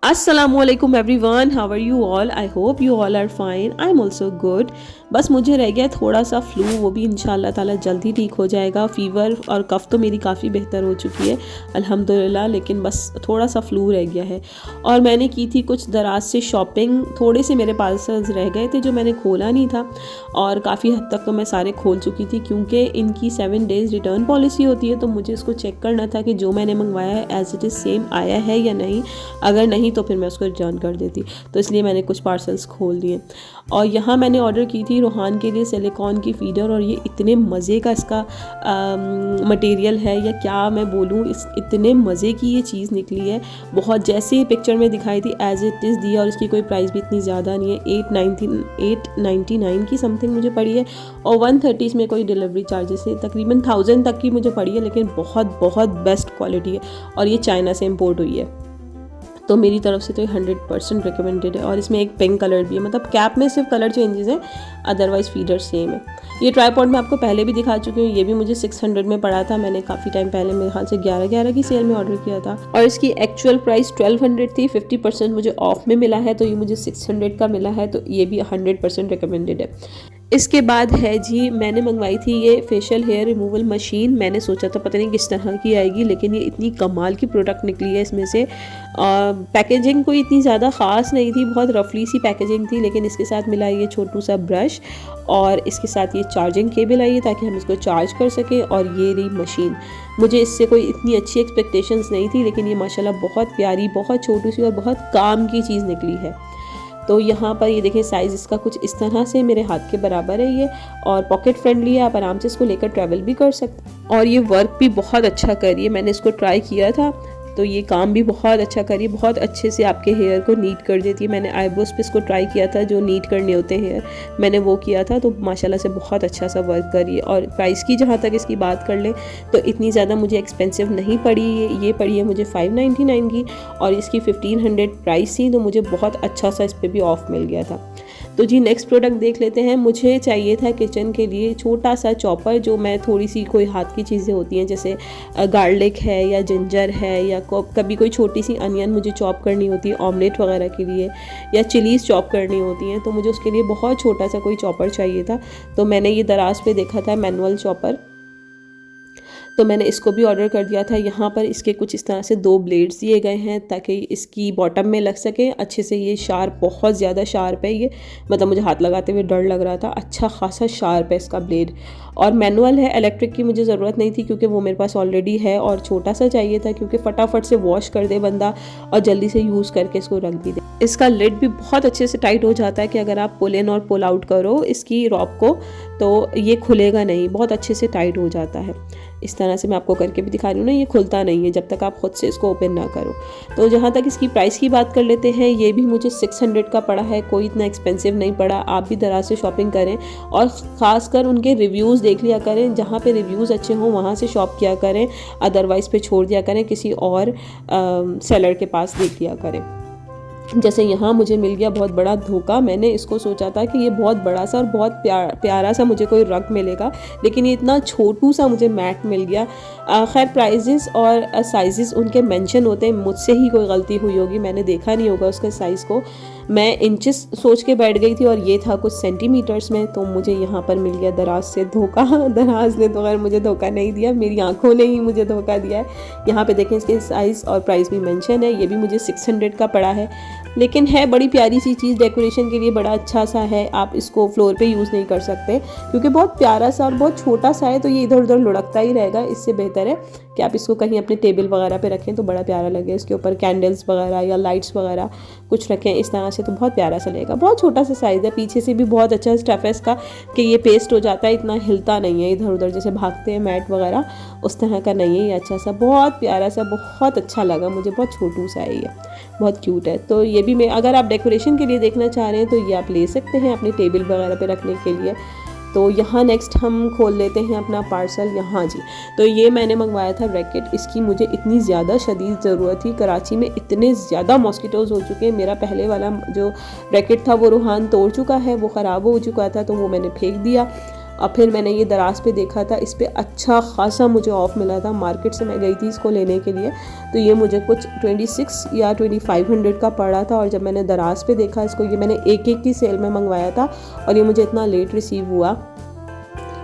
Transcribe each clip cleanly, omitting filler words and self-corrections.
अस्सलामुअलैकुम everyone, how are you all? I hope you all are fine. I am also good. बस मुझे रह गया थोड़ा सा फ्लू, वो भी इंशाल्लाह ताला जल्दी ठीक हो जाएगा। फ़ीवर और कफ़ तो मेरी काफ़ी बेहतर हो चुकी है अल्हम्दुलिल्लाह, लेकिन बस थोड़ा सा फ्लू रह गया है। और मैंने की थी कुछ दराज से शॉपिंग, थोड़े से मेरे पार्सल्स रह गए थे जो मैंने खोला नहीं था, और काफ़ी हद तक तो मैं सारे खोल चुकी थी क्योंकि इनकी 7 डेज़ रिटर्न पॉलिसी होती है। तो मुझे इसको चेक करना था कि जो मैंने मंगवाया है एज़ इट इज़ सेम आया है या नहीं। अगर नहीं तो फिर मैं उसको रिटर्न कर देती। तो इसलिए मैंने कुछ पार्सल्स खोल दिए। और यहाँ मैंने ऑर्डर की थी रोहान के लिए सिलिकॉन की फ़ीडर, और ये इतने मज़े का इसका मटेरियल है या क्या मैं बोलूँ, इतने मज़े की ये चीज़ निकली है। बहुत जैसे पिक्चर में दिखाई थी एज़ इट इज़ दी, और इसकी कोई प्राइस भी इतनी ज़्यादा नहीं है। 899 की समथिंग मुझे पड़ी है, और 130 इसमें कोई डिलीवरी चार्जेस है। तकरीबन 1000 तक की मुझे पड़ी है, लेकिन बहुत बहुत बेस्ट क्वालिटी है, और ये चाइना से इम्पोर्ट हुई है। तो मेरी तरफ से तो ये 100% रिकमेंडेड है। और इसमें एक पिंक कलर भी है, मतलब कैप में सिर्फ कलर चेंजेस हैं, अदरवाइज़ फीडर सेम है। ये ट्राईपॉड मैं आपको पहले भी दिखा चुकी हूँ, ये भी मुझे 600 में पड़ा था। मैंने काफ़ी टाइम पहले मेरे ख्याल से 11 की सेल में ऑर्डर किया था, और इसकी एक्चुअल प्राइस 1200 थी। 50% मुझे ऑफ में मिला है, तो ये मुझे 600 का मिला है। तो ये भी 100% रिकमेंडेड है। इसके बाद है जी, मैंने मंगवाई थी ये फेशियल हेयर रिमूवल मशीन। मैंने सोचा था पता नहीं किस तरह की आएगी, लेकिन ये इतनी कमाल की प्रोडक्ट निकली है इसमें से। पैकेजिंग कोई इतनी ज़्यादा ख़ास नहीं थी, बहुत रफली सी पैकेजिंग थी, लेकिन इसके साथ मिला ये छोटू सा ब्रश, और इसके साथ ये चार्जिंग केबल आई है ताकि हम इसको चार्ज कर सकें। और ये रही मशीन। मुझे इससे कोई इतनी अच्छी एक्सपेक्टेशंस नहीं थी, लेकिन ये माशाल्लाह बहुत प्यारी, बहुत छोटी सी और बहुत काम की चीज़ निकली है। तो यहाँ पर ये देखें, साइज़ इसका कुछ इस तरह से मेरे हाथ के बराबर है ये, और पॉकेट फ्रेंडली है, आप आराम से इसको लेकर ट्रैवल भी कर सकते हैं। और ये वर्क भी बहुत अच्छा कर रही है। मैंने इसको ट्राई किया था, तो ये काम भी बहुत अच्छा कर रही है, बहुत अच्छे से आपके हेयर को नीट कर देती है। मैंने आईब्रोज पे इसको ट्राई किया था, जो नीट करने होते हैं हेयर, मैंने वो किया था, तो माशाल्लाह से बहुत अच्छा सा वर्क कर रही है। और प्राइस की जहाँ तक इसकी बात कर लें तो इतनी ज़्यादा मुझे एक्सपेंसिव नहीं पड़ी। ये पड़ी है मुझे 599 की, और इसकी 1500 प्राइस थी, तो मुझे बहुत अच्छा सा इस पर भी ऑफ मिल गया था। तो जी नेक्स्ट प्रोडक्ट देख लेते हैं। मुझे चाहिए था किचन के लिए छोटा सा चॉपर, जो मैं थोड़ी सी कोई हाथ की चीज़ें होती हैं जैसे गार्लिक है या जिंजर है, या कभी कोई छोटी सी अनियन मुझे चॉप करनी होती है ऑमलेट वगैरह के लिए, या चिलीज़ चॉप करनी होती हैं, तो मुझे उसके लिए बहुत छोटा सा कोई चॉपर चाहिए था। तो मैंने ये दराज पे देखा था मैनुअल चॉपर, तो मैंने इसको भी ऑर्डर कर दिया था। यहाँ पर इसके कुछ इस तरह से 2 ब्लेड्स दिए गए हैं ताकि इसकी बॉटम में लग सके अच्छे से। ये शार्प, बहुत ज़्यादा शार्प है ये, मतलब मुझे हाथ लगाते हुए डर लग रहा था। अच्छा खासा शार्प है इसका ब्लेड, और मैनुअल है। इलेक्ट्रिक की मुझे ज़रूरत नहीं थी क्योंकि वो मेरे पास ऑलरेडी है, और छोटा सा चाहिए था क्योंकि फटाफट से वॉश कर दे बंदा और जल्दी से यूज़ करके इसको रख भी दे। इसका लिड भी बहुत अच्छे से टाइट हो जाता है कि अगर आप पुल इन और पुल आउट करो इसकी रॉप को, तो ये खुलेगा नहीं, बहुत अच्छे से टाइट हो जाता है। इस तरह से मैं आपको करके भी दिखा रही हूँ ना, ये खुलता नहीं है जब तक आप ख़ुद से इसको ओपन ना करो। तो जहाँ तक इसकी प्राइस की बात कर लेते हैं, ये भी मुझे 600 का पड़ा है, कोई इतना एक्सपेंसिव नहीं पड़ा। आप भी दराज से शॉपिंग करें, और ख़ासकर उनके रिव्यूज़ देख लिया करें, जहाँ पे रिव्यूज़ अच्छे हों वहाँ से शॉप किया करें, अदरवाइज़ पे छोड़ दिया करें, किसी और सेलर के पास देख लिया करें। जैसे यहाँ मुझे मिल गया बहुत बड़ा धोखा। मैंने इसको सोचा था कि ये बहुत बड़ा सा और बहुत प्यारा सा मुझे कोई रग मिलेगा, लेकिन ये इतना छोटू सा मुझे मैट मिल गया। खैर प्राइजेस और साइजेस उनके मेंशन होते हैं, मुझसे ही कोई गलती हुई होगी, मैंने देखा नहीं होगा उसके साइज़ को। मैं इंचेस सोच के बैठ गई थी और ये था कुछ सेंटीमीटर्स में, तो मुझे यहाँ पर मिल गया दराज से धोखा। दराज ने तो खैर मुझे धोखा नहीं दिया, मेरी आंखों ने ही मुझे धोखा दिया है। यहाँ पे देखें इसके साइज़ और प्राइस भी मेंशन है। ये भी मुझे 600 का पड़ा है, लेकिन है बड़ी प्यारी सी चीज़, डेकोरेशन के लिए बड़ा अच्छा सा है। आप इसको फ्लोर पे यूज़ नहीं कर सकते क्योंकि बहुत प्यारा सा और बहुत छोटा सा है, तो ये इधर उधर लुढ़कता ही रहेगा। इससे बेहतर है कि आप इसको कहीं अपने टेबल वगैरह पे रखें तो बड़ा प्यारा लगे। इसके ऊपर कैंडल्स वगैरह या लाइट्स वगैरह कुछ रखें इस तरह से, तो बहुत प्यारा सा लगेगा। बहुत छोटा सा साइज़ है, पीछे से भी बहुत अच्छा स्टफ है इसका कि ये पेस्ट हो जाता है, इतना हिलता नहीं है इधर उधर जैसे भागते हैं मैट वगैरह, उस तरह का नहीं है। ये अच्छा सा, बहुत प्यारा सा, बहुत अच्छा लगा मुझे, बहुत छोटू सा है ये, बहुत क्यूट है। तो ये भी मैं, अगर आप डेकोरेशन के लिए देखना चाह रहे हैं तो ये आप ले सकते हैं अपने टेबल वगैरह पे रखने के लिए। तो यहाँ नेक्स्ट हम खोल लेते हैं अपना पार्सल। यहाँ जी, तो ये मैंने मंगवाया था रैकेट। इसकी मुझे इतनी ज़्यादा शदीद ज़रूरत थी, कराची में इतने ज़्यादा मॉस्किटोज़ हो चुके हैं। मेरा पहले वाला जो रैकेट था वो रूहान तोड़ चुका है, वो ख़राब हो चुका था, तो वो मैंने फेंक दिया। और फिर मैंने ये दराज पे देखा था, इस पर अच्छा खासा मुझे ऑफ़ मिला था। मार्केट से मैं गई थी इसको लेने के लिए, तो ये मुझे कुछ 26 या 2500 का पड़ा था। और जब मैंने दराज पे देखा इसको, ये मैंने एक की सेल में मंगवाया था और ये मुझे इतना लेट रिसीव हुआ,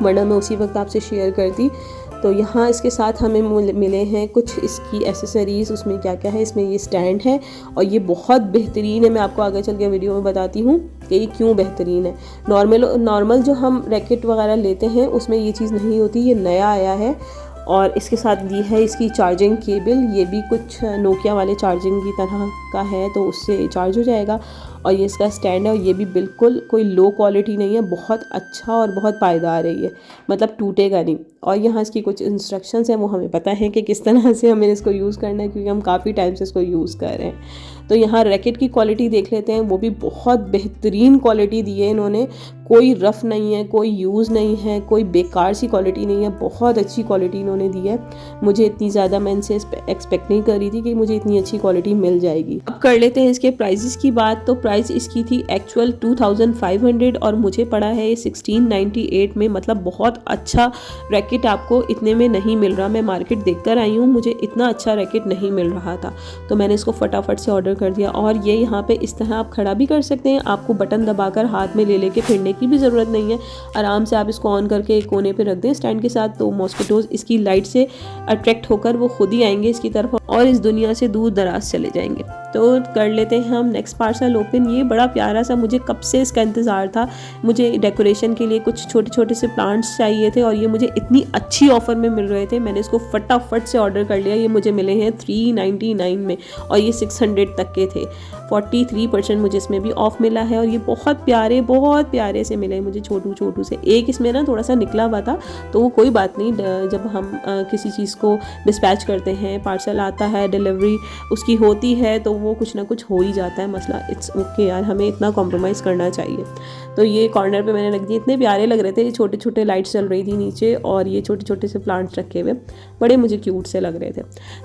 वरना मैं उसी वक्त आपसे शेयर करती। तो यहाँ इसके साथ हमें मिले हैं कुछ इसकी एसेसरीज़। उसमें क्या क्या है, इसमें ये स्टैंड है और ये बहुत बेहतरीन है। मैं आपको आगे चल के वीडियो में बताती हूँ कि ये क्यों बेहतरीन है। नॉर्मल जो हम रैकेट वगैरह लेते हैं उसमें ये चीज़ नहीं होती, ये नया आया है। और इसके साथ दी है इसकी चार्जिंग केबल, ये भी कुछ नोकिया वाले चार्जिंग की तरह का है, तो उससे चार्ज हो जाएगा। और ये इसका स्टैंड है और ये भी बिल्कुल कोई लो क्वालिटी नहीं है, बहुत अच्छा और बहुत पायदार है ये, मतलब टूटेगा नहीं। और यहाँ इसकी कुछ इंस्ट्रक्शंस हैं, वो हमें पता है कि किस तरह से हमें इसको यूज़ करना है, क्योंकि हम काफ़ी टाइम से इसको यूज़ कर रहे हैं। तो यहाँ रैकेट की क्वालिटी देख लेते हैं, वो भी बहुत बेहतरीन क्वालिटी दी है इन्होंने। कोई रफ़ नहीं है, कोई यूज़ नहीं है, कोई बेकार सी क्वालिटी नहीं है, बहुत अच्छी क्वालिटी इन्होंने दी है। मुझे इतनी ज़्यादा मैं इनसे एक्सपेक्ट नहीं कर रही थी कि मुझे इतनी अच्छी क्वालिटी मिल जाएगी। अब कर लेते हैं इसके प्राइजेस की बात। तो प्राइस इसकी थी एक्चुअल 2500 और मुझे पड़ा है ये 1698 में। मतलब बहुत अच्छा रैकेट आपको इतने में नहीं मिल रहा। मैं मार्केट देख कर आई हूँ, मुझे इतना अच्छा रैकेट नहीं मिल रहा था, तो मैंने इसको फटाफट से ऑर्डर कर दिया। और ये यहाँ पे इस तरह आप खड़ा भी कर सकते हैं, आपको बटन दबाकर हाथ में ले लेके फिरने की भी ज़रूरत नहीं है। आराम से आप इसको ऑन करके एक कोने पे रख दें स्टैंड के साथ, तो मॉस्किटोज़ इसकी लाइट से अट्रैक्ट होकर वो खुद ही आएंगे इसकी तरफ और इस दुनिया से दूर दराज चले जाएंगे। तो कर लेते हैं हम नेक्स्ट पार्सल ओपन। ये बड़ा प्यारा सा, मुझे कब से इसका इंतज़ार था। मुझे डेकोरेशन के लिए कुछ छोटे छोटे से प्लांट्स चाहिए थे और ये मुझे इतनी अच्छी ऑफ़र में मिल रहे थे, मैंने इसको फटाफट से ऑर्डर कर लिया। ये मुझे मिले हैं 399 में और ये 600 तक के थे। 43% मुझे इसमें भी ऑफ मिला है और ये बहुत प्यारे से मिले मुझे, छोटू से। एक इसमें ना थोड़ा सा निकला हुआ था, तो वो कोई बात नहीं, जब हम किसी चीज़ को डिस्पैच करते हैं, पार्सल आता है, डिलीवरी उसकी होती है, तो वो कुछ ना कुछ हो ही जाता है मसला। इट्स ओके यार, हमें इतना कॉम्प्रोमाइज़ करना चाहिए। तो ये कॉर्नर पे मैंने रख दिए, इतने प्यारे लग रहे थे। ये छोटे छोटे लाइट्स चल रही थी नीचे और ये छोटे छोटे से प्लांट्स रखे हुए बड़े मुझे क्यूट से लग रहे थे।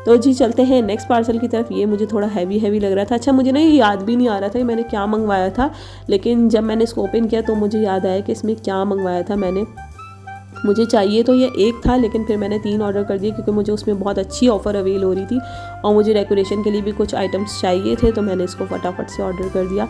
तो जी चलते हैं नेक्स्ट पार्सल की तरफ। ये मुझे थोड़ा हैवी लग रहा था। अच्छा, मुझे ना ये याद भी नहीं आ रहा था मैंने क्या मंगवाया था, लेकिन जब मैंने इसको ओपन किया तो मुझे याद आया कि इसमें क्या मंगवाया था मैंने। मुझे चाहिए तो ये एक था, लेकिन फिर मैंने 3 ऑर्डर कर दिए क्योंकि मुझे उसमें बहुत अच्छी ऑफ़र अवेल हो रही थी और मुझे डेकोरेशन के लिए भी कुछ आइटम्स चाहिए थे, तो मैंने इसको फटाफट से ऑर्डर कर दिया।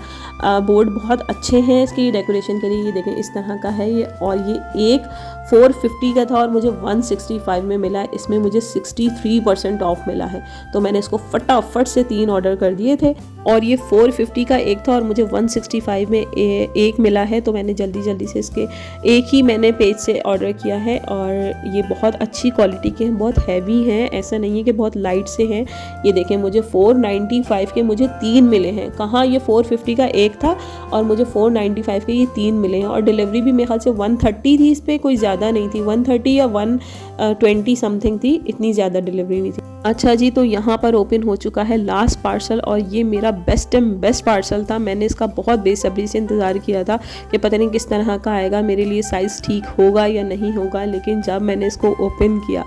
बोर्ड बहुत अच्छे हैं इसके डेकोरेशन के लिए, ये देखें इस तरह का है ये। और ये एक 450 का था और मुझे 165 में मिला है। इसमें मुझे 63% ऑफ मिला है, तो मैंने इसको फटाफट से 3 ऑर्डर कर दिए थे। और ये 450 का एक था और मुझे 165 में एक मिला है, तो मैंने जल्दी से इसके एक ही मैंने पेज से ऑर्डर किया है। और ये बहुत अच्छी क्वालिटी के हैं, बहुत हैवी हैं, ऐसा नहीं है कि बहुत लाइट से हैं। ये देखें, मुझे 495 के मुझे 3 मिले हैं। कहाँ, ये 450 का एक था और मुझे 495 के ये 3 मिले हैं। और डिलीवरी भी मेरे ख्याल से 130 थी, इस पर कोई ज़्यादा नहीं थी, 130 या 120 समथिंग थी, इतनी ज़्यादा डिलीवरी नहीं थी। अच्छा जी, तो यहाँ पर ओपन हो चुका है लास्ट पार्सल और ये मेरा बेस्ट पार्सल था। मैंने इसका बहुत बेसब्री से इंतज़ार किया था कि पता नहीं किस तरह का आएगा, मेरे लिए साइज़ ठीक होगा या नहीं होगा। लेकिन जब मैंने इसको ओपन किया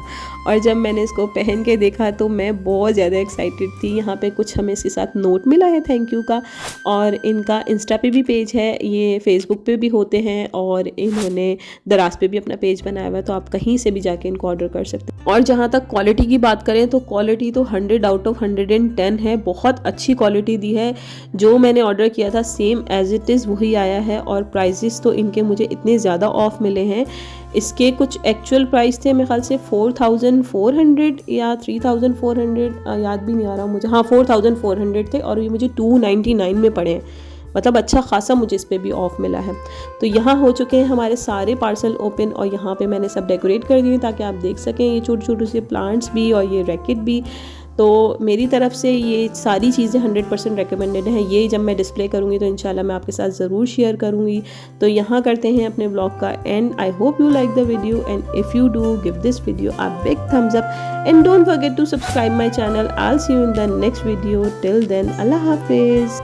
और जब मैंने इसको पहन के देखा तो मैं बहुत ज़्यादा एक्साइटेड थी। यहाँ पे कुछ हमें इसके साथ नोट मिला है थैंक यू का, और इनका इंस्टा पे भी पेज है, ये फेसबुक पे भी होते हैं और इन्होंने दराज पे भी अपना पेज बनाया हुआ है, तो आप कहीं से भी जाके इनको ऑर्डर कर सकते हैं। और जहाँ तक क्वालिटी की बात करें तो क्वालिटी तो 100 आउट ऑफ 110 है, बहुत अच्छी क्वालिटी दी है। जो मैंने ऑर्डर किया था सेम एज इट इज़ वही आया है। और प्राइजेस तो इनके मुझे इतने ज़्यादा ऑफ मिले हैं। इसके कुछ एक्चुअल प्राइस थे मेरे ख्याल से 4400 या 3400, याद भी नहीं आ रहा मुझे, हाँ 4400 थे और ये मुझे 299 में पड़े हैं। मतलब अच्छा खासा मुझे इस पे भी ऑफ मिला है। तो यहाँ हो चुके हैं हमारे सारे पार्सल ओपन और यहाँ पे मैंने सब डेकोरेट कर दिए ताकि आप देख सकें ये छोटे से प्लांट्स भी और ये रैकेट भी। तो मेरी तरफ से ये सारी चीज़ें 100% रिकमेंडेड हैं। ये जब मैं डिस्प्ले करूँगी तो इंशाल्लाह मैं आपके साथ ज़रूर शेयर करूँगी। तो यहाँ करते हैं अपने ब्लॉग का end. I hope you like the video and if you do give this video a big thumbs up and don't forget to subscribe my channel. I will see you in the next video. Till then अल्लाह हाफिज़।